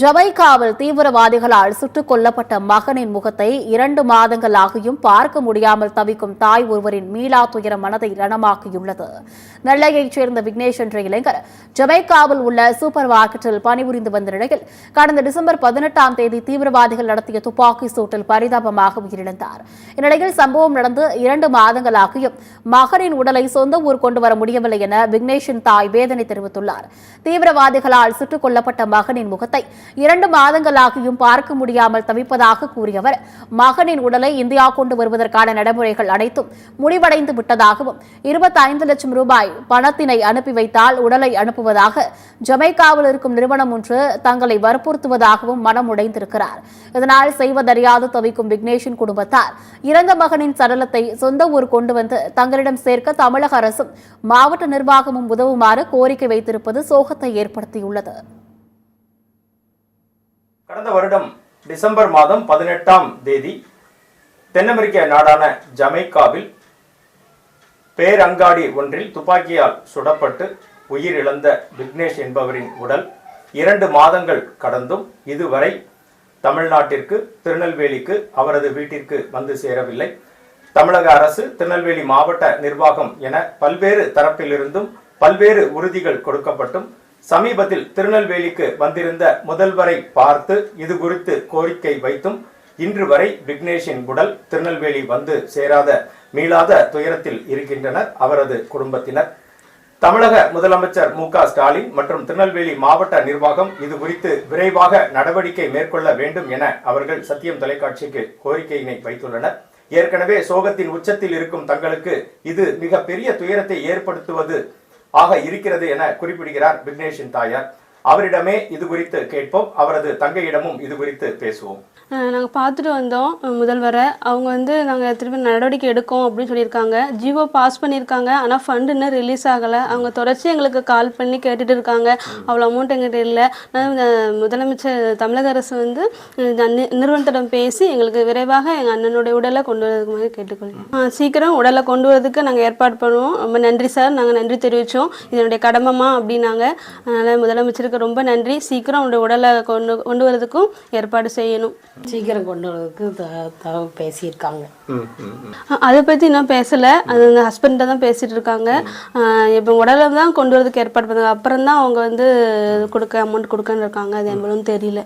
ஜமைக்காவில் தீவிரவாதிகளால் சுட்டுக் கொல்லப்பட்ட மகனின் முகத்தை 2 மாதங்களாகியும் பார்க்க முடியாமல் தவிக்கும் தாய் ஒருவரின் மீளா துயரம் மனதை ரணமாக்கியுள்ளது. நெல்லையைச் சேர்ந்த விக்னேஷ் என்ற இளைஞர் ஜமைக்காவில் உள்ள சூப்பர் மார்க்கெட்டில் பணிபுரிந்து வந்த நிலையில் கடந்த டிசம்பர் 18ஆம் தேதி தீவிரவாதிகள் நடத்திய துப்பாக்கி சூட்டில் பரிதாபமாக உயிரிழந்தார். இந்நிலையில் சம்பவம் நடந்து 2 மாதங்களாகியும் மகனின் உடலை சொந்த ஊர் கொண்டு வர முடியவில்லை என விக்னேஷின் தாய் வேதனை தெரிவித்துள்ளார். தீவிரவாதிகளால் சுட்டுக் கொல்லப்பட்ட மகனின் முகத்தை 2 மாதங்களாகியும் பார்க்க முடியாமல் தவிப்பதாக கூறியவர், மகனின் உடலை இந்தியா கொண்டு வருவதற்கான நடைமுறைகள் அனைத்தும் முடிவடைந்து விட்டதாகவும் 25 லட்சம் ரூபாய் பணத்தினை அனுப்பி வைத்தால் உடலை அனுப்புவதாக ஜமைக்காவில் இருக்கும் நிறுவனம் ஒன்று தங்களை வற்புறுத்துவதாகவும் மனம் உடைந்திருக்கிறார். இதனால் செய்வதறியாது தவிக்கும் விக்னேஷின் குடும்பத்தார் இறந்த மகனின் சடலத்தை சொந்த ஊர் கொண்டு வந்து தங்களிடம் சேர்க்க தமிழக அரசும் மாவட்ட நிர்வாகமும் உதவுமாறு கோரிக்கை வைத்திருப்பது சோகத்தை ஏற்படுத்தியுள்ளது. கடந்த வருடம் டிசம்பர் மாதம் 18ஆம் தேதி தென் அமெரிக்க நாடான ஜமைக்காவில் பேரங்காடி ஒன்றில் துப்பாக்கியால் சுடப்பட்டு உயிரிழந்த விக்னேஷ் என்பவரின் உடல் 2 மாதங்கள் கடந்தும் இதுவரை தமிழ்நாட்டிற்கு திருநெல்வேலிக்கு அவரது வீட்டிற்கு வந்து சேரவில்லை. தமிழக அரசு, திருநெல்வேலி மாவட்ட நிர்வாகம் என பல்வேறு தரப்பிலிருந்தும் பல்வேறு உறுதிகள் கொடுக்கப்பட்டும் சமீபத்தில் திருநெல்வேலிக்கு வந்திருந்த முதல்வரை பார்த்து இது குறித்து கோரிக்கை வைத்தும் இன்று வரை விக்னேஷின் உடல் திருநெல்வேலி வந்து சேராத மீளாத துயரத்தில் இருக்கின்றனர் அவரது குடும்பத்தினர். தமிழக முதலமைச்சர் மு.க.ஸ்டாலின் மற்றும் திருநெல்வேலி மாவட்ட நிர்வாகம் இது குறித்து விரைவாக நடவடிக்கை மேற்கொள்ள வேண்டும் என அவர்கள் சத்தியம் தொலைக்காட்சிக்கு கோரிக்கையினை வைத்துள்ளனர். ஏற்கனவே சோகத்தின் உச்சத்தில் இருக்கும் தங்களுக்கு இது மிக பெரிய துயரத்தை ஏற்படுத்துவது ஆக இருக்கிறது என குறிப்பிடுகிறார் விக்னேஷின் தாயார். அவரிடமே இது குறித்து கேட்போம், அவரது தங்கையிடமும் இது குறித்து பேசுவோம். நாங்கள் பார்த்துட்டு வந்தோம் முதல்வரை. அவங்க நாங்கள் திருப்பி நடவடிக்கை எடுக்கோம் அப்படின்னு சொல்லியிருக்காங்க. ஜிஓ பாஸ் பண்ணியிருக்காங்க. ஆனால் ஃபண்டு இன்னும் ரிலீஸ் ஆகலை. அவங்க தொடர்ச்சி எங்களுக்கு கால் பண்ணி கேட்டுட்டு இருக்காங்க. அவ்வளோ அமௌண்ட் எங்கிட்ட இல்லை. முதலமைச்சர் தமிழக அரசு நிறுவனத்திடம் பேசி எங்களுக்கு விரைவாக எங்கள் அண்ணனுடைய உடலை கொண்டு வரதுக்கு மாதிரி கேட்டுக்கொள்வோம். சீக்கிரம் உடலை கொண்டு வரதுக்கு நாங்கள் ஏற்பாடு பண்ணுவோம். ரொம்ப நன்றி சார், நாங்கள் நன்றி தெரிவித்தோம். இதனுடைய கடமைமா அப்படின்னாங்க. அதனால் முதலமைச்சருக்கு ரொம்ப நன்றி. சீக்கிரம் உங்களுடைய உடலை கொண்டு வரதுக்கும் ஏற்பாடு செய்யணும். சீக்கிரம் கொண்டு வரதுக்கு பேசியிருக்காங்க. அதை பற்றி இன்னும் பேசலை. அது அந்த ஹஸ்பண்ட தான் பேசிட்டு இருக்காங்க. இப்போ உடலை தான் கொண்டு வரதுக்கு ஏற்பாடு பண்ணாங்க. அப்புறம் தான் அவங்க அமௌண்ட் கொடுக்கன்னு இருக்காங்க. அது எவ்வளோன்னு தெரியல.